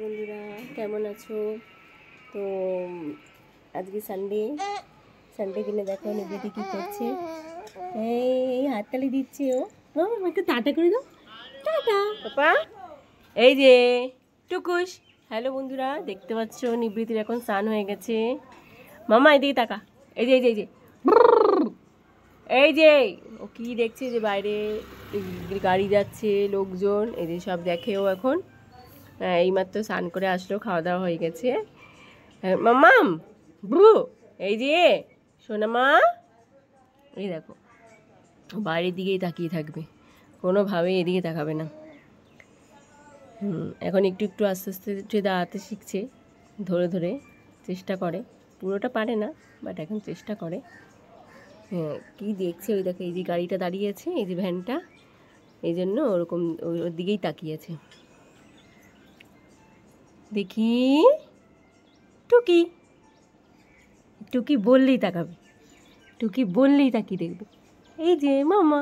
বন্ধুরা কেমন আছো? তো আজকে সানডে দিনে দেখো নিবেদি কি করছে। এই হাততালি দিচ্ছে ও। একটু টাটা করে দাও, টাটা পাপা। এই যে টুকুস। হ্যালো বন্ধুরা, দেখতে পাচ্ছ নিবৃতির এখন স্নান হয়ে গেছে। মামা এদিকে তাকা। এই যে এই যে এই যে এই যে ও কি দেখছে যে বাইরে গাড়ি যাচ্ছে, লোকজন, এই যে সব দেখে ও এখন। এইমাত্র স্নান করে আসলো, খাওয়া দাওয়া হয়ে গেছে। মাম্মাম ব্রু, এই যে সোনা মা, এই দেখো বাইরের দিকেই তাকিয়ে থাকবে, কোনোভাবে এদিকে তাকাবে না। এখন একটু একটু আস্তে আস্তে উঠে দাঁড়াতে শিখছে, ধরে ধরে চেষ্টা করে, পুরোটা পারে না বাট এখন চেষ্টা করে। হ্যাঁ, কী দেখছে ওই দেখো, এই যে গাড়িটা দাঁড়িয়ে আছে, এই যে ভ্যানটা, এই জন্য ওরকম ওর দিকেই তাকিয়েছে। দেখি টুকি, টুকি বললেই তাকাবে, টুকি বললেই তাকিয়ে দেখবে। এই যে মামা।